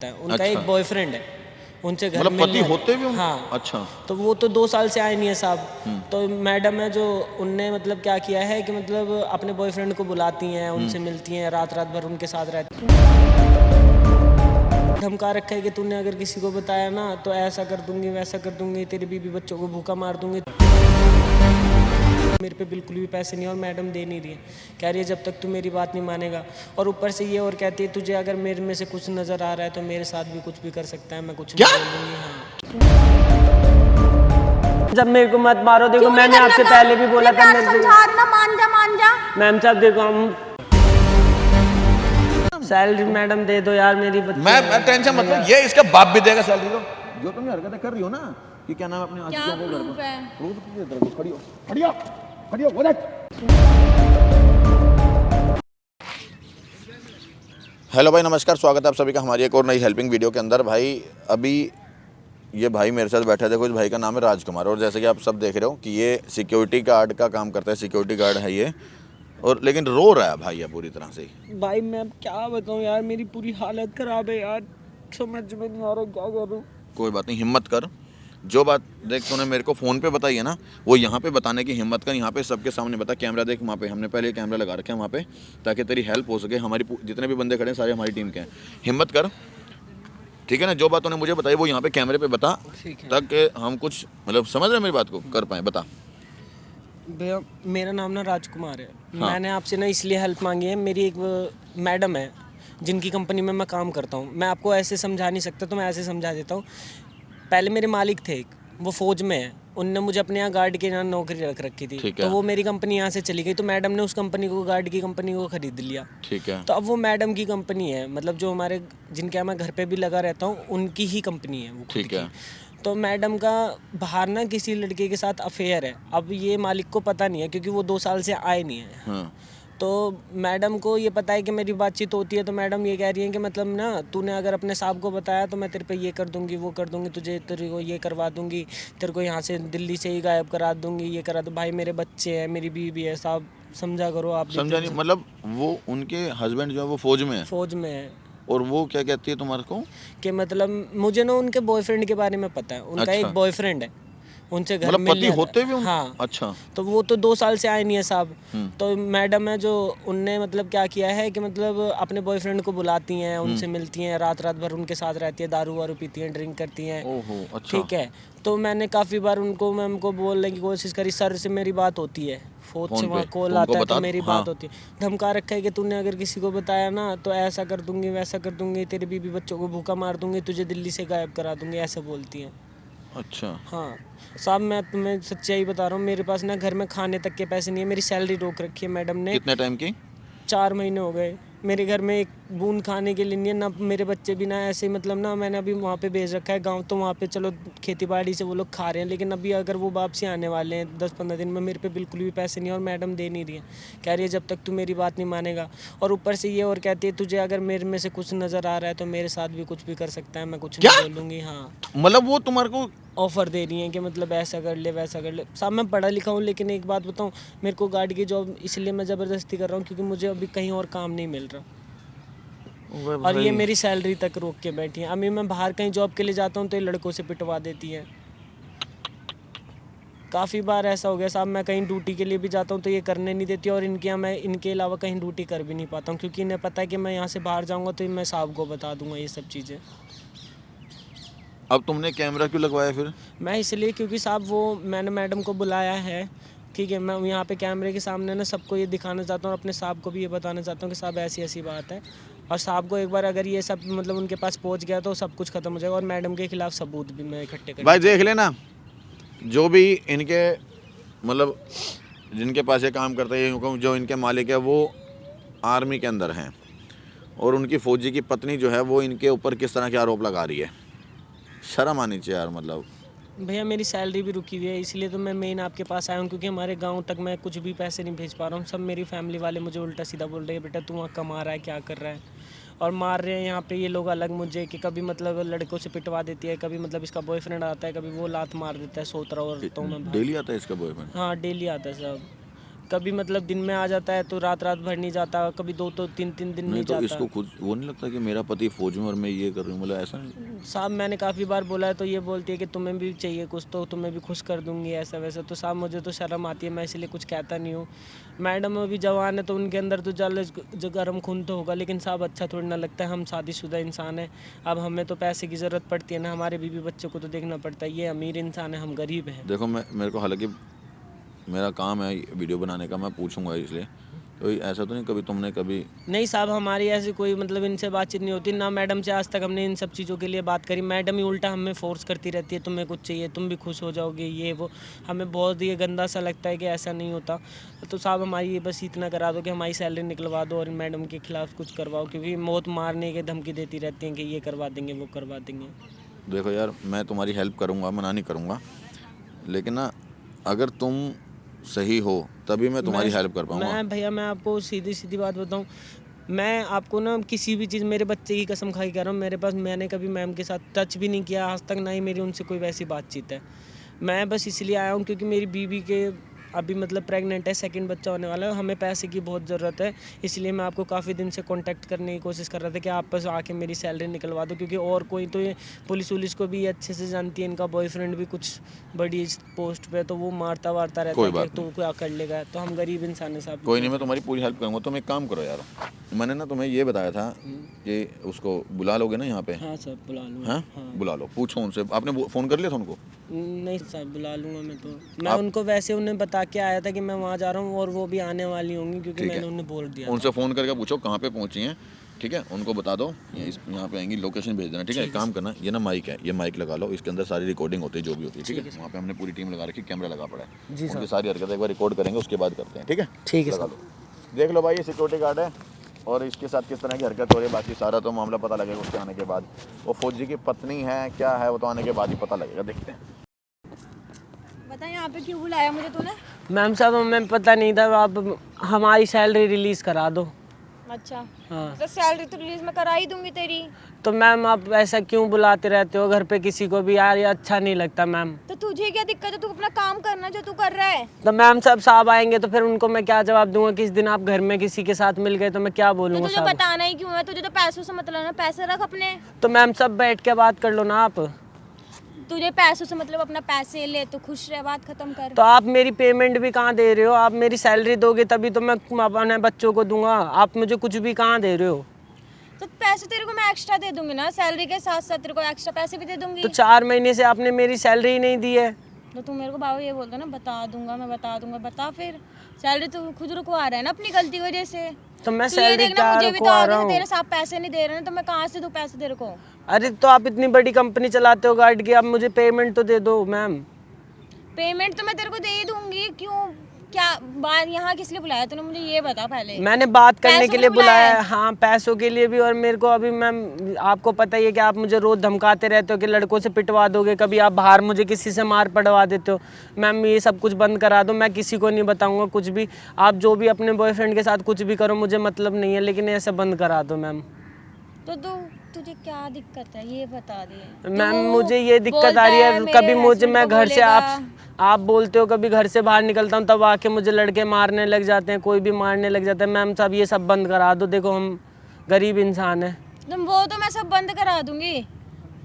उनका अच्छा। एक बॉयफ्रेंड है, उनसे घर मतलब पति मिलने। होते भी हाँ, अच्छा। तो वो तो 2 साल से आए नहीं है साहब। तो मैडम है जो, उनने मतलब क्या किया है कि मतलब अपने बॉयफ्रेंड को बुलाती हैं, उनसे मिलती हैं, रात रात भर उनके साथ रहती हैं। धमका रखा है कि तूने अगर किसी को बताया ना तो ऐसा कर दूंगी, वैसा कर दूंगी, तेरे बीवी बच्चों को भूखा मार दूंगी। मेरे पे बिल्कुल भी पैसे नहीं है और मैडम दे नहीं रही है। कह रही है जब तक तू मेरी बात नहीं मानेगा। और ऊपर से ये और कहती है तुझे अगर मेरे में से कुछ नज़र आ रहा है तो मेरे साथ भी कुछ भी कर सकता है, मैं कुछ क्या? नहीं बोलूँगी। हाँ, जब मेरे को मत मारो, देखो क्यों नहीं मैंने करना आपसे था? पहले भी बोला था प्यार मेरे समझा रहे ना, मान जा मान जा। मैम साहब देखो हम सैलरी मैडम दे दो यार, मेरी बच्ची मैं टेंशन मतलब ये इसका बाप भी देगा सैलरी को। जो तुम ये हरकतें कर रही हो ना कि क्या नाम है अपने क्या आशिकों को घर प्रूफ पर है? प्रूफ किसी तरह को खड़ी हो खड़ी हो खड़ी हो वो देख। हेलो भाई नमस्कार, स्वागत है आप सभी का हमारी एक और नई हेल्पिंग वीडियो के अंदर। भाई अभी ये भाई मेरे साथ बैठे थे, कुछ भाई का नाम है राजकुमार और जैसे कि आप सब देख रहे हो कि ये सिक्योरिटी गार्ड का काम करता है, सिक्योरिटी गार्ड है ये। और लेकिन रो रहा है भाई ये पूरी तरह से ही। भाई मैं अब क्या बताऊँ यार, मेरी पूरी हालत ख़राब है यार, समझ में नहीं आ रहा क्या करूँ। कोई बात नहीं, हिम्मत कर। जो बात देख तूने मेरे को फ़ोन पे बताई है ना, वो यहाँ पे बताने की हिम्मत कर। यहाँ पे सबके सामने बता, कैमरा देख वहाँ पे, हमने पहले कैमरा लगा रखे हैं वहाँ पे ताकि तेरी हेल्प हो सके। हमारी जितने भी बंदे खड़े हैं सारे हमारी टीम के हैं। हिम्मत कर, ठीक है ना। जो बात तूने मुझे बताई वो यहाँ पे कैमरे पे बता, ठीक है। ताकि हम कुछ मतलब समझ रहे मेरी बात को कर पाए। बता। भैया मेरा नाम ना राजकुमार है। हाँ। मैंने आपसे ना इसलिए हेल्प मांगी है, मेरी एक मैडम है जिनकी कंपनी में मैं काम करता हूँ। मैं आपको ऐसे समझा नहीं सकता तो मैं ऐसे समझा देता हूँ। पहले मेरे मालिक थे एक, वो फ़ौज में है, उनने मुझे अपने यहाँ गार्ड के यहाँ नौकरी रख रखी थी। ठीक तो है। वो मेरी कंपनी यहाँ से चली गई, तो मैडम ने उस कंपनी को, गार्ड की कंपनी को ख़रीद लिया। ठीक है। तो अब वो मैडम की कंपनी है, मतलब जो हमारे जिनके यहाँ मैं घर पे भी लगा रहता हूँ उनकी ही कंपनी है वो खुद ठीक है। की। तो मैडम का बाहर ना किसी लड़के के साथ अफेयर है। अब ये मालिक को पता नहीं है क्योंकि वो 2 साल से आए नहीं है। हाँ। तो मैडम को ये पता है कि मेरी बातचीत होती है, तो मैडम ये कह रही है कि मतलब ना तूने अगर अपने साहब को बताया तो मैं तेरे पे ये कर दूंगी, वो कर दूंगी, तुझे तेरे को ये करवा दूंगी, तेरे को यहाँ से दिल्ली से ही गायब करा दूंगी, ये करा दूँ। भाई मेरे बच्चे हैं, मेरी बीवी है साहब, समझा करो आप भी। समझा नहीं, मतलब वो उनके हस्बैंड जो है वो फौज में है फौज में है और वो क्या कहती है तुम्हारे को? कि मतलब मुझे ना उनके बॉयफ्रेंड के बारे में पता है। उनका अच्छा। एक बॉयफ्रेंड है, उनसे घर मतलब पति मिलने होते भी हाँ, अच्छा। तो वो तो 2 साल से आए नहीं है साहब। तो मैडम है जो, उनने मतलब क्या किया है कि मतलब अपने बॉयफ्रेंड को बुलाती हैं, उनसे मिलती हैं, रात रात भर उनके साथ रहती है, दारू वारू पीती हैं, ड्रिंक करती हैं। ओहो अच्छा। ठीक है। तो मैंने काफ़ी बार उनको, मैम को बोलने की कोशिश करी, सर से मेरी बात होती है, फौज फोन से वहाँ पे कॉल तो उनको आता है बता तो दो। मेरी हाँ। बात होती है। धमका रखा है कि तूने अगर किसी को बताया ना तो ऐसा कर दूंगी, वैसा कर दूंगी, तेरे बीवी बच्चों को भूखा मार दूंगी, तुझे दिल्ली से गायब करा दूंगी, ऐसे बोलती हैं। अच्छा। हाँ साहब, मैं तुम्हें सच्चाई बता रहा हूँ, मेरे पास ना घर में खाने तक के पैसे नहीं है। मेरी सैलरी रोक रखी है मैडम ने। कितने टाइम की? 4 महीने हो गए, मेरे घर में एक बूंद खाने के लिए नहीं है ना। मेरे बच्चे भी ना ऐसे, मतलब ना मैंने अभी वहाँ पे भेज रखा है गांव, तो वहाँ पे चलो खेती बाड़ी से वो लोग खा रहे हैं, लेकिन अभी अगर वो वापसी आने वाले हैं 10-15 दिन में, मेरे पे बिल्कुल भी पैसे नहीं है और मैडम दे नहीं रही है। कह रही है जब तक तू मेरी बात नहीं मानेगा। और ऊपर से ये और कहती है तुझे अगर मेरे में से कुछ नज़र आ रहा है तो मेरे साथ भी कुछ भी कर सकता है, मैं कुछ क्या? नहीं बोलूँगी। हाँ, मतलब वो तुम्हारे को ऑफ़र दे रही हैं कि मतलब ऐसा कर ले, वैसा कर ले। साहब मैं पढ़ा लिखा हूँ, लेकिन एक बात बताऊँ, मेरे को गार्ड की जॉब इसलिए मैं ज़बरदस्ती कर रहा हूँ क्योंकि मुझे अभी कहीं और काम नहीं मिल रहा, और ये मेरी सैलरी तक रोक के बैठी हैं। अभी मैं बाहर कहीं जॉब के लिए जाता हूँ तो ये लड़कों से पिटवा देती हैं। काफ़ी बार ऐसा हो गया साहब, मैं कहीं ड्यूटी के लिए भी जाता हूँ तो ये करने नहीं देती, और इनके यहाँ मैं इनके अलावा कहीं ड्यूटी कर भी नहीं पाता हूँ क्योंकि इन्हें पता है कि मैं यहाँ से बाहर जाऊँगा तो मैं साहब को बता दूँगा ये सब चीज़ें। अब तुमने कैमरा क्यों लगवाया फिर? मैं इसलिए क्योंकि साहब वो मैंने मैडम को बुलाया है, ठीक है, मैं यहाँ पे कैमरे के सामने ना सबको ये दिखाना चाहता हूँ और अपने साहब को भी ये बताना चाहता हूँ कि साहब ऐसी ऐसी बात है, और साहब को एक बार अगर ये सब मतलब उनके पास पहुँच गया तो सब कुछ खत्म हो जाएगा, और मैडम के खिलाफ सबूत भी मैं इकट्ठे कर। भाई देख लेना, जो भी इनके मतलब जिनके पास ये काम करते हैं, जो इनके मालिक है वो आर्मी के अंदर हैं और उनकी फौजी की पत्नी जो है वो इनके ऊपर किस तरह के आरोप लगा रही है। शर्म आनी चाहिए यार। मतलब भैया मेरी सैलरी भी रुकी हुई है, इसलिए तो मैं मेन आपके पास आया हूँ क्योंकि हमारे गांव तक मैं कुछ भी पैसे नहीं भेज पा रहा हूँ। सब मेरी फैमिली वाले मुझे उल्टा सीधा बोल रहे हैं, बेटा तू वहाँ कमा रहा है, क्या कर रहा है, और मार रहे हैं यहाँ पे ये लोग अलग मुझे कि कभी मतलब लड़कों से पिटवा देती है, कभी मतलब इसका बॉयफ्रेंड आता है, कभी वो लात मार देता है, सोता रहा और तो मैं डेली आता है इसका बॉयफ्रेंड? हाँ डेली आता है साहब। कभी मतलब दिन में आ जाता है तो रात भर नहीं जाता, कभी 2 तो 3 दिन नहीं नहीं तो जाता। इसको खुद वो नहीं लगता कि मेरा पति फौज में और मैं ये कर रही हूँ, मतलब ऐसा नहीं? साहब मैंने काफ़ी बार बोला है तो ये बोलती है कि तुम्हें भी चाहिए कुछ तो तुम्हें भी खुश कर दूंगी ऐसा वैसा। तो साहब मुझे तो शर्म आती है, मैं इसलिए कुछ कहता नहीं हूँ। मैडम अभी जवान है तो उनके अंदर तो जल जो गर्म खून तो होगा, लेकिन साहब अच्छा थोड़ी ना लगता है। हम शादीशुदा इंसान हैं, अब हमें तो पैसे की ज़रूरत पड़ती है ना, हमारे बीवी बच्चों को तो देखना पड़ता है। ये अमीर इंसान है, हम गरीब हैं। देखो मेरे को हालांकि मेरा काम है वीडियो बनाने का, मैं पूछूंगा इसलिए, तो ऐसा तो नहीं कभी तुमने कभी? नहीं साहब, हमारी ऐसी कोई मतलब इनसे बातचीत नहीं होती ना, मैडम से आज तक हमने इन सब चीज़ों के लिए बात करी। मैडम ही उल्टा हमें फोर्स करती रहती है, तुम्हें कुछ चाहिए तुम भी खुश हो जाओगे ये वो। हमें बहुत ये गंदा सा लगता है कि ऐसा नहीं होता। तो साहब हमारी ये बस इतना करा दो कि हमारी सैलरी निकलवा दो और मैडम के खिलाफ कुछ करवाओ, क्योंकि मौत मारने के धमकी देती रहती हैं कि ये करवा देंगे वो करवा देंगे। देखो यार, मैं तुम्हारी हेल्प करूंगा, मना नहीं करूंगा, लेकिन ना अगर तुम सही हो तभी मैं तुम्हारी हेल्प कर पाऊंगा। मैं भैया मैं आपको सीधी सीधी बात बताऊं, मैं आपको ना किसी भी चीज़, मेरे बच्चे की कसम खा के कह रहा हूँ, मेरे पास मैंने कभी मैम के साथ टच भी नहीं किया आज तक, ना ही मेरी उनसे कोई वैसी बातचीत है। मैं बस इसलिए आया हूँ क्योंकि मेरी बीवी के अभी मतलब प्रेग्नेंट है, सेकंड बच्चा होने वाला है, हमें पैसे की बहुत ज़रूरत है। इसलिए मैं आपको काफ़ी दिन से कांटेक्ट करने की कोशिश कर रहा था कि आप बस आके मेरी सैलरी निकलवा दो, क्योंकि और कोई तो ये पुलिस वुलिस को भी अच्छे से जानती है, इनका बॉयफ्रेंड भी कुछ बड़ी पोस्ट पे, तो वो मारता वारता रहता है कि तू क्या कर लेगा। तो हम गरीब इंसान है साहब। कोई नहीं, मैं तुम्हारी पूरी हेल्प करूंगा। तुम एक काम करो यार, मैंने ना तुम्हें ये बताया था कि उसको बुला लोगे ना यहाँ पे? हाँ सर बुला लूँगा। हाँ बुला लो, पूछो उनसे। आपने फ़ोन कर लिया था उनको? नहीं सर बुला लूँगा मैं तो। मैं उनको वैसे उन्हें बता के आया था कि मैं वहाँ जा रहा हूँ और वो भी आने वाली होंगी, क्योंकि मैंने उन्हें बोल दिया। उनसे फ़ोन करके पूछो कहाँ पे पहुँची हैं, ठीक है? उनको बता दो यहाँ पे आएंगी, लोकेशन भेज देना, ठीक है? एक काम करना, ये ना माइक है, ये माइक लगा लो, इसके अंदर सारी रिकॉर्डिंग होती है जो भी होती है, ठीक है? वहाँ पे हमने पूरी टीम लगा रखी, कैमरा लगा पड़ा है जी। उनकी सारी हरकतें एक बार रिकॉर्ड करेंगे, उसके बाद करते हैं, ठीक है? ठीक है लगा लो, देख लो भाई, ये सिक्योरिटी गार्ड है और इसके साथ किस तरह की हरकत हो रही है, बाकी सारा तो मामला पता लगेगा उसके आने के बाद। वो फौजी की पत्नी है क्या है वो तो आने के बाद ही पता लगेगा, देखते हैं। बता यहाँ पे क्यों बुलाया मुझे तूने? मैम साहब हमें पता नहीं था, आप हमारी सैलरी रिलीज़ करा दो। अच्छा हाँ तो सैलरी तो रिलीज में करा ही दूंगी तेरी। तो मैम आप ऐसा क्यों बुलाते रहते हो घर पे किसी को भी यार, ये अच्छा नहीं लगता मैम। तो तुझे क्या दिक्कत है? तू अपना काम करना जो तू कर रहा है। तो मैम साहब आएंगे तो फिर उनको मैं क्या जवाब दूंगा? किस दिन आप घर में किसी के साथ मिल गए तो मैं क्या तो बोलूँगा तुझे साहब? बताना ही क्यों है? तुझे तो पैसों से मतलब ना, पैसे रख अपने। तो मैम सब बैठ के बात कर लो ना आप। तुझे पैसों से मतलब अपना पैसे ले तो खुश रह, बात खत्म कर। तो आप मेरी पेमेंट भी कहाँ दे रहे हो? आप मेरी सैलरी दोगे तभी तो मैं अपने बच्चों को दूंगा, आप मुझे कुछ भी कहाँ दे रहे हो? तो पैसे तेरे को मैं एक्स्ट्रा दे दूंगी ना, सैलरी के साथ साथ तेरे को एक्स्ट्रा पैसे भी दे दूंगी। तो 4 महीने से आपने मेरी सैलरी ही नहीं दी है। तो तू मेरे को बाबा ये बोलता ना बता दूंगा मैं, बता दूंगा, बता फिर। सैलरी तो खुद रुकवा रहा है ना अपनी गलती की वजह से। तो मैं तू ये सैलरी देखना, क्या मुझे भी तो रुकवा आगे रहा से हूँ? तेरे साथ पैसे नहीं दे रहे ना, तो मैं कहाँ से दूं पैसे तेरे को? अरे तो आप इतनी बड़ी कंपनी चलाते हो गार्ड की, आप मुझे पेमेंट तो दे दो मैम। पेमेंट तो मैं तेरे को दे ही दूंगी। क्यों, क्या बात, यहाँ किस लिए बुलाया तूने? मुझे ये बता पहले। मैंने बात करने पैसों के के लिए लिए बुलाया बुलाया है? है। हाँ पैसों के लिए भी, और मेरे को अभी मैम आपको पता ही है कि आप मुझे रोज धमकाते रहते हो कि लड़कों से पिटवा दोगे, कभी आप बाहर मुझे किसी से मार पड़वा देते हो। मैम ये सब कुछ बंद करा दो, मैं किसी को नहीं बताऊंगा कुछ भी। आप जो भी अपने बॉयफ्रेंड के साथ कुछ भी करो, मुझे मतलब नहीं है, लेकिन ऐसे बंद करा दो मैम। तो तुझे क्या दिक्कत है ये बता दे। मैम मुझे ये दिक्कत आ रही है, कभी मुझे मैं घर से आप बोलते हो, कभी घर से बाहर निकलता हूँ तब आके मुझे लड़के मारने लग जाते हैं, कोई भी मारने लग जाता है। मैम साहब ये सब बंद करा दो, देखो हम गरीब इंसान हैं। तुम वो तो मैं सब बंद करा दूंगी।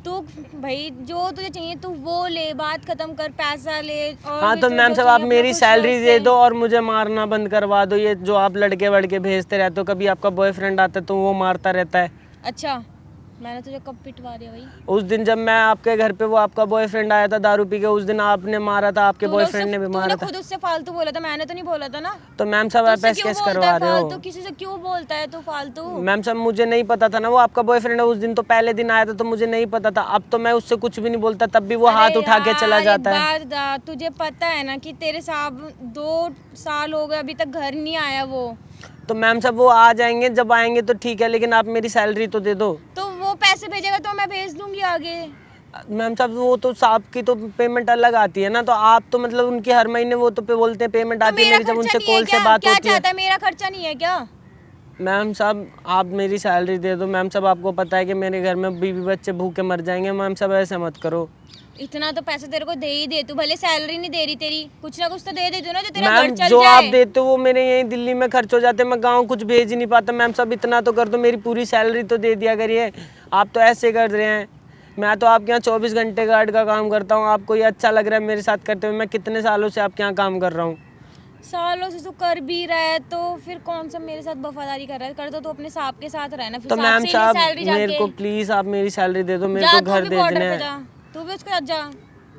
तू भाई जो तुझे चाहिए तू वो ले, बात खत्म कर, पैसा ले। और हाँ तो मैम साहब आप मेरी सैलरी दे दो और मुझे मारना बंद करवा दो। ये जो आप लड़के वड़के भेजते रहते हो, कभी आपका बॉयफ्रेंड आता है तो वो मारता रहता है। अच्छा मैंने तुझे कब पिटवा दिया भाई? उस दिन जब मैं आपके घर पे, वो आपका बॉयफ्रेंड आया था दारू पी के, उस दिन आपने मारा था, आपके बॉयफ्रेंड ने भी मारा था। खुद उससे फालतू बोला था, मैंने तो नहीं बोला था ना। तो मैम साहब आप ऐसे कैसे करवा रहे हो? तो किसी से क्यों बोलता है तू फालतू? मैम साहब मुझे नहीं पता था ना वो आपका बॉयफ्रेंड है, उस दिन तो पहले दिन आया था तो मुझे नहीं पता था। अब तो मैं उससे कुछ भी नहीं बोलता, तब भी वो हाथ उठा के चला जाता है। तुझे पता है ना कि तेरे साहब 2 साल हो गए अभी तक घर नहीं आया वो। तो मैम साहब वो आ जाएंगे, जब आएंगे तो ठीक है, लेकिन आप मेरी सैलरी तो दे दो। तो वो पैसे भेजेगा तो मैं भेज दूंगी आगे। मैम साहब वो तो साहब की तो पेमेंट अलग आती है ना, तो आप तो मतलब उनकी हर महीने वो तो पे बोलते हैं पेमेंट आती है, मेरी जब उनसे कॉल से बात होती है। क्या चाहता है? मेरा खर्चा नहीं है क्या? मैम साहब आप मेरी सैलरी दे दो। मैम साहब आपको पता है कि मेरे घर में बीवी बच्चे भूखे मर जाएंगे। मैम साहब ऐसे मत करो। इतना तो पैसा तेरे को दे ही दे, तू भले सैलरी नहीं दे रही तेरी, कुछ ना कुछ तो दे दे ना जो तेरा घर मैम चल जो जाए। आप देते हो वो मेरे यहीं दिल्ली में खर्च हो जाते, मैं गांव कुछ भेज ही नहीं पाता। मैम साहब इतना तो कर दो, मेरी पूरी सैलरी तो दे दिया करिए। आप तो ऐसे कर रहे हैं। मैं तो आपके यहाँ 24 घंटे गार्ड का काम करता हूँ। आपको ये अच्छा लग रहा है मेरे साथ करते हुए? मैं कितने सालों से आपके यहाँ काम कर रहा हूँ। सालों से तू कर भी रहा है तो फिर कौन सा मेरे साथ वफादारी कर रहा है? कर दो तो अपने सांप के साथ रहना, फिर तो सांप मैम से ही साहब सैलरी मेरे जाके को प्लीज आप मेरी सैलरी दे दो, मेरे जा, को तू घर भी दे बॉर्डर देने पे हैं। जा, तू भी उसके साथ जा,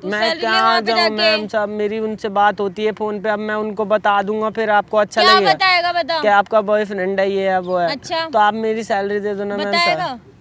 तू मैं सैलरी ले क्या वहाँ पे जाऊँ जाके। मैम साहब, मेरी उनसे बात होती है फोन पे। अब मैं उनको बता दूंगा, फिर आपको अच्छा क्या लगेगा बताएगा? बता। कि आपका बॉयफ्रेंड है, ये है वो है। अच्छा। तो आप मेरी सैलरी दे दो ना मैम बताएगा? साहब।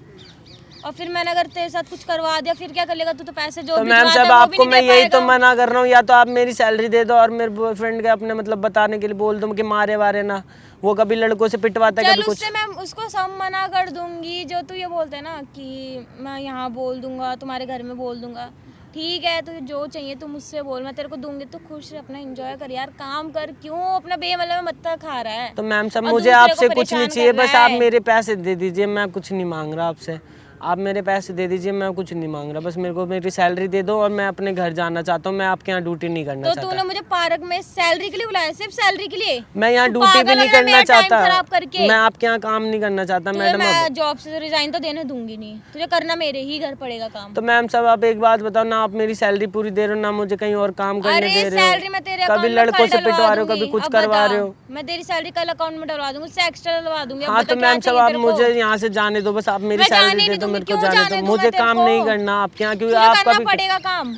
और फिर मैंने अगर तेरे साथ कुछ करवा दिया फिर क्या कर लेगा? तू तो पैसे जो तो मैम भिजवाता साहब है वो भी आपको नहीं मैं दे यही तो पाएगा। मना कर रहा हूँ, या तो आप मेरी सैलरी दे दो और मेरे बॉयफ्रेंड के अपने मतलब बताने के लिए बोल दो कि मारे वारे ना, वो कभी लड़कों से पिटवाता है चल कभी कुछ। उससे मैं उसको सब मना कर दूंगी। जो तू ये बोलते है ना कि मैं यहाँ बोल दूंगा, तुम्हारे घर में बोल दूंगा, ठीक है, तुझे जो चाहिए तू मुझसे बोल, मैं तेरे को दूंगी। तू खुश रह, अपना एंजॉय कर यार, काम कर, क्यों अपना बेमतलब में मत्ता खा रहा है? तो मैम साहब और मुझे दूसरे को आपसे कुछ नहीं परेशान चाहिए, कर रहा बस आप है। मेरे पैसे दे दीजिए। मैं कुछ नहीं मांग रहा आपसे, आप मेरे पैसे दे दीजिए, मैं कुछ नहीं मांग रहा। बस मेरे को मेरी सैलरी दे दो और मैं अपने घर जाना चाहता हूँ। मैं आपके यहाँ ड्यूटी नहीं करना तो चाहता। तूने मुझे पार्क में सैलरी के लिए बुलाया? सिर्फ सैलरी के लिए? मैं यहाँ तू ड्यूटी भी पागल नहीं हो गया करना मेरा टाइम चाहता। खराब करके। मैं आपके यहाँ काम नहीं करना चाहता तुझे मैडम। मैं अब जॉब से रिजाइन तो देने दूंगी नहीं, तुझे करना मेरे ही घर पड़ेगा काम। तो मैम साहब आप एक बात बताओ ना, आप मेरी सैलरी पूरी दे रहे हो ना, मुझे कहीं और काम करने अरे दे रहे सैलरी हो। मैं तेरे कभी अकाउंट में लड़कों कल से डलवा पिटवा रहे हो, दूंगी। कभी कुछ अब करवा बता, रहे हो। मैं तेरी सैलरी कल अकाउंट में डलवा दूंगी, उससे एक्स्ट्रा डलवा दूंगी। अब हाँ बता तो क्या मैम साहब चाहिए आप तेरे को? मुझे यहाँ से जाने दो, बस आप मेरी मैं जाने सैलरी दे नहीं दो, दूंगी। मेरे को क्यों जाने जाने दो। दूं मैं मुझे तेरे काम को? नहीं करना आपके यहाँ, क्योंकि तुझे आप करना कभी पड़ेगा काम।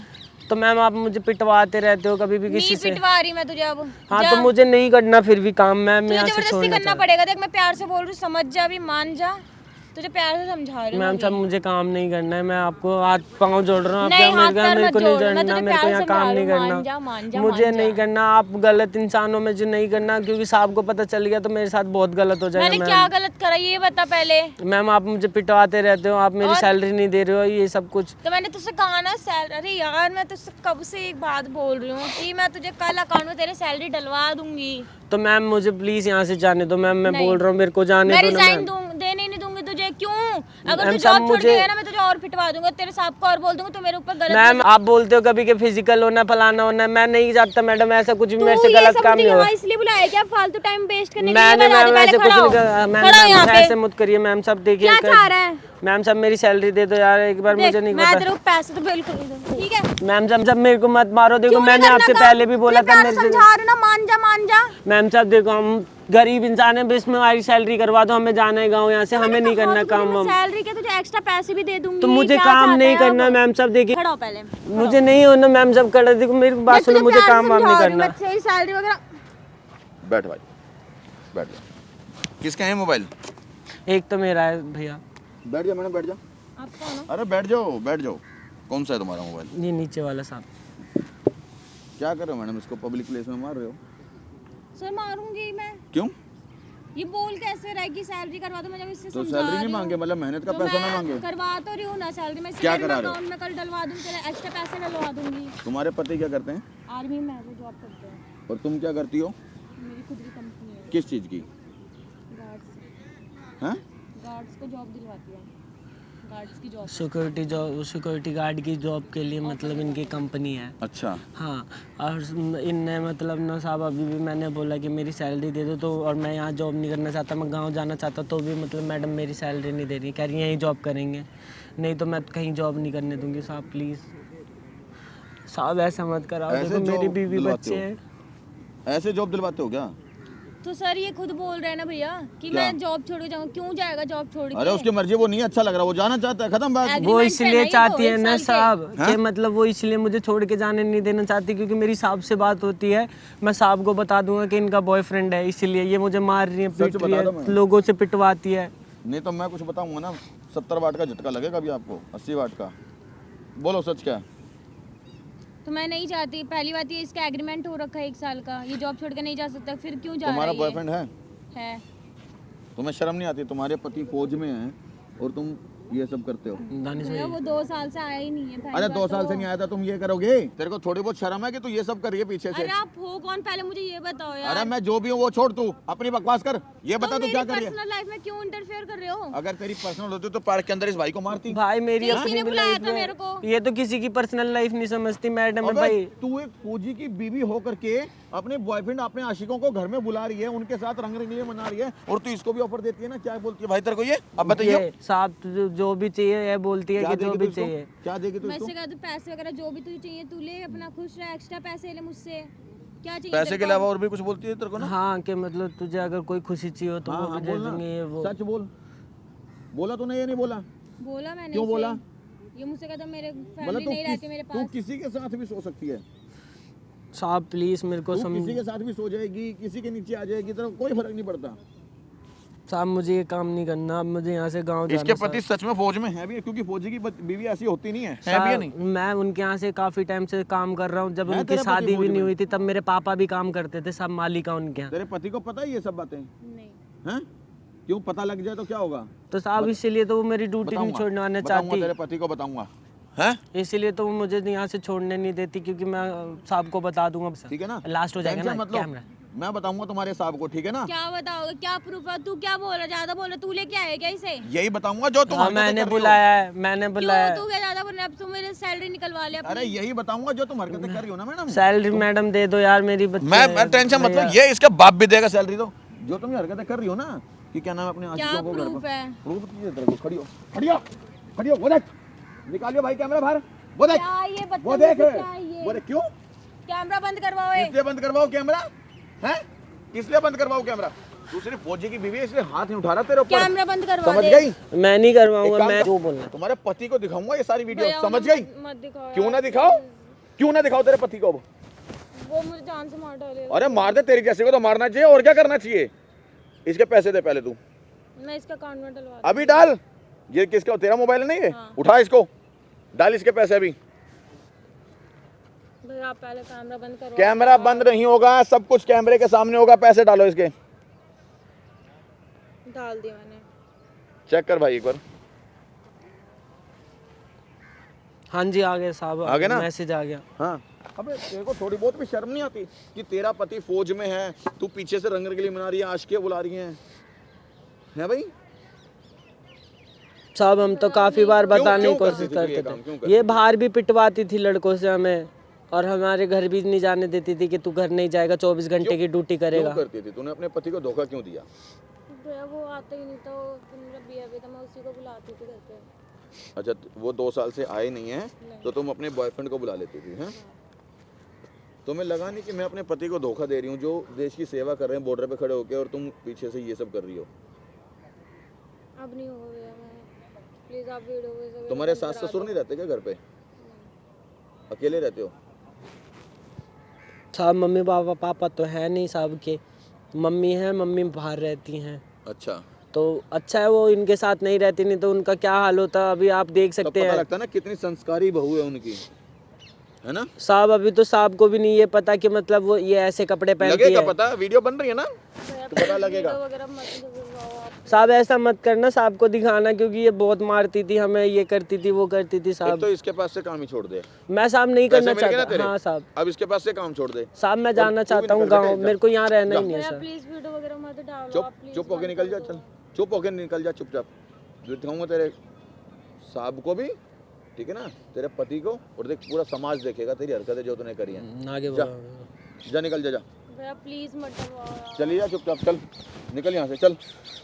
तो मैम आप मुझे पिटवाते रहते हो कभी भी किसी नहीं से। पिटवा रही मैं तुझे अब। हाँ जा। तो मुझे नहीं करना फिर भी काम, मैम तुझे यहाँ से जबरदस्ती छोड़ना करना चाहता पड़ेगा। देख मैं प्यार से बोल रही हूँ, समझ जा, अभी मान जा, तुझे प्यार से समझा रही हूँ मैम साहब अभी। मुझे काम नहीं करना है। मैं आपको हाथ पाँव जोड़ रहा हूँ आपके नहीं, यहाँ, हाथ पैर मेरे मत को नहीं जोड़, मैं करना, तुझे मेरे को प्यार यहाँ से काम समझा नहीं रही हूँ, करना। मान जा, मान जा, मुझे मान नहीं जा। करना। आप गलत इंसानों में जो नहीं करना, क्योंकि साहब को पता चल गया तो मेरे साथ बहुत गलत हो जाएगा मैंने मैम। क्या गलत करा ये बता पहले। मैम आप मुझे पिटवाते रहते हो, आप मेरी और? सैलरी नहीं दे रहे हो, ये सब कुछ। तो मैंने तुझसे कहा ना अरे यार मैं तुझसे कब से एक बात बोल रही हूँ कि मैं तुझे कल अकाउंट में तेरे सैलरी डलवा दूंगी। तो मैम मुझे प्लीज यहाँ से जाने दो मैम, मैं नहीं। बोल रहा हूँ मेरे को जाने मैं दो ना रिजाइन मैम। देने ही नहीं दूंगी तुझे। क्यों? अगर मैम तू साहब, जॉब छोड़ के मुझे- गया ना मैं तुझे और पिटवा दूंगा, तेरे साहब को और बोल दूंगा तो मेरे ऊपर गलत मैम आप बोलते हो कभी कि फिजिकल होना फलाना होना, मैं नहीं चाहता मैडम ऐसा कुछ भी, मेरे से ये गलत सब काम मुझे नहीं यहाँ होगा। इसलिए बुलाया क्या? फालतू टाइम वेस्ट करने के लिए? मैंने बता दे, मैम पहले ऐसे कुछ खड़ा हो। नहीं कहा। मैम खड़ा हो यहाँ पे। ऐसे मत करिए मैम साहब, देखिए क्या चाह रहा है? मैम साहब मेरी सैलरी दे दो यार एक बार, देख, मुझे नहीं मैं पता। तेरे को पैसे तो बिल्कुल नहीं दूंगी, ठीक है? मैम साहब जब मेरे को मत मारो, देखो क्यों नहीं मैंने करना आपसे काम? पहले भी बोला तुझे था प्यार मेरे से से। समझा रही हूँ ना, मान जा, मान जा। मैम साहब देखो हम गरीब इंसान है, बस में हमारी सैलरी करवा दो, हमें जाना है गाँव यहाँ से, हमें नहीं करना काम वाम। सैलरी के तुझे एक्स्ट्रा पैसे भी दे दूंगी। तो मुझे क्या काम चाहता नहीं है करना अब? मैम साहब, देखिए खड़ा हो पहले। मुझे नहीं होना मैम साहब, कर देखो मेरी बात सुनो, मुझे काम वाम नहीं करना। सैलरी वगैरह बैठ भाई, बैठ जा। किसका है मोबाइल? एक तो मेरा है भैया। बैठ जा मैडम, बैठ जा। आप कौन हो? अरे बैठ जाओ, बैठ जाओ। कौन सा है तुम्हारा मोबाइल? ये नीचे वाला साहब। क्या कर रहे हो मैडम, इसको पब्लिक प्लेस में मार रहे हो? सर मारूंगी मैं। क्यों? ये बोल कैसे रहा है कि सैलरी करवा दो? मैं जब इससे तो समझा सैलरी रही नहीं हूँ, मांगे, मतलब मेहनत का तो पैसा ना मैं मांगे। करवा तो रही हूँ ना सैलरी में। क्या करा रहे हो? अकाउंट में कल डलवा दूंगी, तेरे एक्स्ट्रा पैसे डलवा दूंगी। तुम्हारे पति क्या करते हैं? आर्मी में वो जॉब करते हैं। और तुम क्या करती हो? मेरी खुद की कंपनी है, किस चीज़ की? गार्ड्स। हैं? गार्ड्स को जॉब दिलवाती है, गार्ड्स की जॉब। सिक्योरिटी गार्ड की जॉब के लिए मतलब इनकी कंपनी है। अच्छा। हाँ और इनने मतलब ना साहब अभी भी मैंने बोला कि मेरी सैलरी दे दो, तो और मैं यहाँ जॉब नहीं करना चाहता, मैं गांव जाना चाहता, तो भी मतलब मैडम मेरी सैलरी नहीं दे रही, कह रही यहीं जॉब करेंगे, नहीं तो मैं कहीं जॉब नहीं करने दूंगी। साहब प्लीज़ साहब ऐसा मत कराओ, ऐसे देखो मेरी जॉब बीवी दिलवाते बच्चे हो? हैं। ऐसे जॉब दिलवाते हो क्या? तो सर ये खुद बोल रहे हैं ना भैया कि क्या? मैं जॉब छोड़ के जाऊँ। क्यों जाएगा जॉब छोड़ के? अरे उसकी मर्जी, वो नहीं अच्छा लग रहा, वो जाना चाहता है, खत्म बात। Agreement वो पे ना इसलिए ये चाहती तो है एक ना साल के। साहब हाँ? कि मतलब वो इसलिए मुझे छोड़ के जाने नहीं देना चाहती, क्योंकि मेरी साहब से बात होती है, मैं साहब को बता दूंगा कि इनका बॉयफ्रेंड है, इसलिए ये मुझे मार रही है, सच पीट रही बता दो है, मैडम। लोगों से पिटवाती है। नहीं तो मैं कुछ बताऊंगा ना, 70 वाट का झटका लगेगा अभी आपको, 80 वाट का। बोलो सच क्या है? तो मैं नहीं चाहती। पहली बात ये, इसका एग्रीमेंट हो रखा है 1 साल का, ये जॉब छोड़ के नहीं जा सकता, फिर क्यों जा रहा तुम्हारा है ये? बॉयफ्रेंड है? है। तुम्हें शर्म नहीं आती? तुम्हारे पति फौज में हैं और तुम ये सब करते हो? दानिश भैया भाई वो 2 साल से आया ही नहीं है। पहली अरे बात 2 साल तो- से नहीं आया था, तुम ये करोगे? तेरे को थोड़ी बहुत शर्म है कि तू ये सब कर रही है पीछे से? अरे आप हो कौन, पहले मुझे ये बताओ यार। अरे मैं जो भी हूँ वो छोड़, तू अपनी बकवास कर। ये बता तू क्या कर रही है? पर्सनल लाइफ में क्यों इंटरफेयर कर रहे हो? अगर तेरी पर्सनल होती तो पार्क के अंदर इस भाई को मारती। भाई मेरी किसी अपनी ने भी बुलाया लाइफ था मेरे को? में ये तो किसी की पर्सनल लाइफ नहीं समझती मैडम है अबे, भाई। तू एक फौजी की बीवी होकर के अपने बॉयफ्रेंड अपने आशिकों को घर में बुला रही है, उनके साथ रंग रंगली मना रही है, और तू इसको भी ऑफर देती है ना? क्या बोलती है भाई तेरे को ये? अब बताइए ये साहब जो भी चाहिए ये बोलती है क्या कि जो देगी भी तू इसको? चाहिए। क्या देगी तू मैं इसको? इससे कहती हूँ पैसे वगैरह जो भी तुझे चाहिए तू ले, अपना खुश रह, एक्स्ट्रा पैसे ले मुझसे। क्या चाहिए पैसे तेरे के को? अलावा और भी कुछ बोलती है तेरे को ना? हाँ कि मतलब तुझे अगर कोई खुशी चाहिए हो तो हाँ वो हाँ भी दे बोल देंगे ये ना, वो। सच बोल। बोला तूने ये नहीं बोला? बोला मैंने क्यों इसे। बोला? ये मुझसे कहता मेरे मतलब फैमिली नहीं रहती मेरे तू पास। किसी के साथ भी सो सकती है, साहब प्लीज मेरे को तू समझ किसी के साथ भी सो जाएगी, किसी के नीचे आ जाएगी, तेरे को कोई फर्क नहीं पड़ता। साहब मुझे ये काम नहीं करना, अब मुझे यहाँ से गांव इसके जाना पति सच में फौज में है भी, क्योंकि फौजी की बीवी ऐसी होती नहीं है भी या साहब, नहीं? मैं उनके यहाँ से काफी टाइम से काम कर रहा हूँ। जब है उनकी तेरा पति शादी फौज भी नहीं में? हुई थी तब मेरे पापा भी काम करते थे, सब मालिका उनके यहाँ। तेरे पति को पता है ये सब बातें? नहीं। हैं? क्यों? पता लग जाए तो क्या होगा? तो साहब इसीलिए तो वो मेरी ड्यूटी नहीं बताऊंगा, छोड़वाना बताऊंगा, चाहती, तेरे पति को बताऊंगा। हैं? इसीलिए तो वो मुझे यहाँ से छोड़ने नहीं देती, क्योंकि मैं साहब को बता दूंगा। ठीक है ना? लास्ट हो जाएगा टेंशन ना मत लो। कैमरा। मैं बताऊंगा तुम्हारे साहब को, ठीक है ना? क्या बताओगे? क्या प्रूफ है? तू क्या बोल रहा? ज्यादा बोल रहा, तू लेके आए क्या इसे? यही बताऊंगा जो तुम हाँ हरकतें मैंने कर रही हो। बुलाया है, मैंने बुलाया क्यों तू क्या ज्यादा बोल रहा है? अब तू मेरे सैलरी निकलवा ले अपनी। अरे यही बताऊंगा जो तुम हरकतें कर रही हो ना मैडम। सैलरी मैडम दे दो यार मेरी बच्चे। मैं टेंशन मत लो, ये इसका बाप भी देगा सैलरी। तो जो तुम ये हरकतें कर रही हो ना, कि क्या नाम है अपने क्या आशिकों को घर प्रूफ पर, है? प्रूफ कीजिए तेरे को। खड़ी हो, खड़ी हो, खड़ी हो, वो देख, निकालियो भाई कैमरा बाहर, वो देख, क्या ये वो बदतमीजी देख, क्या है ये? वो देख। क्यों? कैमरा बंद करवाओ ये। इसलिए बंद करवाओ कैमरा, हैं? इसलिए बंद करवाओ कैमरा। तू सिर्फ फौजी की बीवी है इसलिए हाथ नहीं उठा रहा तेरे ऊपर, कैमरा बंद करवा समझ दे। गई? मैं नहीं एक करवाऊंगा, काम मैं कर, जो बोलना। तुम्हारे पति को दिखाऊंगा ये सारी वीडियो, भैया, समझ उन्हें गई? मत दिखाओ क्यों यार। ना दिखाओ? क्यों ना दिखाओ तेरे पति को? वो मुझे जान से मार डालेगा। अरे मार दे, तेरी जैसे को तो मारना चाहिए, और क्या करना चाहिए? इसके पैसे दे पहले तू, मैं इसका अकाउंट में डलवा अभी डाल। ये किसका? तेरा मोबाइल नहीं है? हाँ। उठा इसको, डाल इसके पैसे अभी। दूँ। भैया आप पहले कैमरा बंद करो। कैमरा बंद नहीं होगा, सब कुछ कैमरे के सामने होगा। पैसे डालो इसके, डाल दिया मैंने। चेक कर भाई एक बार। हाँ जी आ गया साहब, आ गया ना? मैसेज आ गया। हाँ, अबे तेरे को थोड़ी बहुत भी शर्म नहीं आती कि तेरा पति फौज में है, तू पीछे से रंग रंगली मना रही है, आशिकियां बुला रही हैं, है भाई? साहब हम तो काफी बार बताने क्यों की करती कोशिश थी तू ये करते काम? क्यों थे, करती ये बाहर भी पिटवाती थी लड़कों से हमें, और हमारे घर भी नहीं जाने देती थी कि तू घर नहीं जाएगा, 24 घंटे की ड्यूटी क्यों करेगा। करती थी? तूने अपने पति को धोखा क्यों दिया? भैया वो आता ही नहीं था, तो मेरा बिया भी था, मैं उसी को बुलाती थी घर पे। अच्छा, वो 2 साल से आए नहीं है तो तुम अपने बॉयफ्रेंड को बुला लेती थी, हैं? तुम्हें लगा नहीं कि मैं अपने पति को धोखा दे रही हूँ, जो देश की सेवा कर रहे हैं बॉर्डर पे खड़े होकर, और तुम पीछे से ये सब कर रही हो? अब नहीं होगा भैया, मैं प्लीज आप वीडियो तुम्हारे सास ससुर नहीं रहते क्या घर पे? अकेले रहते हो? साहब मम्मी पापा तो है नहीं साहब के, मम्मी है, मम्मी बाहर रहती हैं, अच्छा, तो अच्छा है वो इनके साथ नहीं रहती, नहीं तो उनका क्या हाल होता अभी आप देख तब सकते पता हैं। लगता है ना कितनी संस्कारी बहू है उनकी, है ना? साहब अभी तो साहब को भी नहीं ये पता कि मतलब वो ये ऐसे कपड़े पहनती लगेगा है। पता, वीडियो बन रही है ना तो पता लगेगा। वगैरह मत करवाओ आप। साहब ऐसा मत करना, साहब को दिखाना, क्योंकि ये बहुत मारती थी हमें, ये करती थी वो करती थी एक साहब। तो इसके पास से काम ही छोड़ दे, मैं साहब नहीं पैसे करना मिल गए ना चाहता। तेरे? हाँ साहब, अब इसके पास से काम छोड़ दे। साहब मैं जाना तू भी चाहता हूँ निकल गाँव, जा। मेरे को यहाँ रहना ही नहीं है भैया सर। प्लीज वीडियो वगैरह मत डालो चुप आप, प्लीज चुप होके निकल जा, चल चुप होके निकल जा चुपचाप। जो दिखाऊंगा तेरे साहब को भी, ठीक है ना, तेरे पति को, और देख पूरा समाज देखेगा तेरी हरकतें जो तूने करी हैं। आगे जा, बढ़ो। जा निकल जा, भैया प्लीज मत डलवाओ यार। चलिए जा चुपचाप, चल निकल यहाँ से, चल।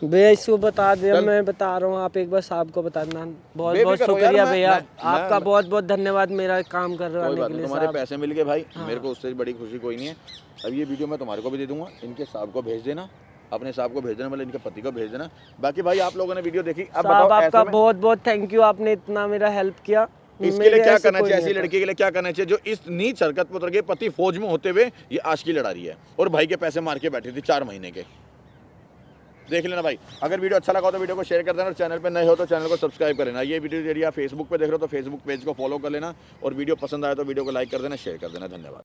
भैया इसको बता दे, चल। मैं बता रहा हूँ, आप एक बार साहब को बता देना। बहुत बेफिक्र बहुत हो यार, शुक्रिया मैं- भैया, मैं- आपका मैं- बहुत बहुत धन्यवाद मेरा काम कोई करवाने बात के नहीं, लिए तुम्हारे साहब। पैसे मिल गए भाई, मेरे को उससे बड़ी खुशी कोई नहीं है। अब ये वीडियो मैं तुम्हारे को भी दे दूंगा, इनके साहब को भेज देना, अपने साहब को भेज देना, मतलब इनके पति को भेज देना। बाकी भाई आप लोगों ने वीडियो देखी, अब साहब बताओ आपका ऐसे में बहुत बहुत थैंक यू, आपने इतना मेरा हेल्प किया। इसके मेरे लिए क्या ऐसे करना कोई चाहिए? नहीं ऐसी लड़की के लिए क्या करना चाहिए जो इस नीच हरकत पर उतर के पति फौज में होते हुए ये आशिकी लड़ा रही है और भाई के पैसे मार के बैठी थी 4 महीने के? देख लेना भाई। अगर वीडियो अच्छा लगा हो तो वीडियो को शेयर कर देना, और चैनल पे नए हो तो चैनल को सब्सक्राइब कर लेना। ये वीडियो यदि आप फेसबुक पे देख रहे हो तो फेसबुक पेज को फॉलो कर लेना, और वीडियो पसंद आए तो वीडियो को लाइक कर देना, शेयर कर देना। धन्यवाद।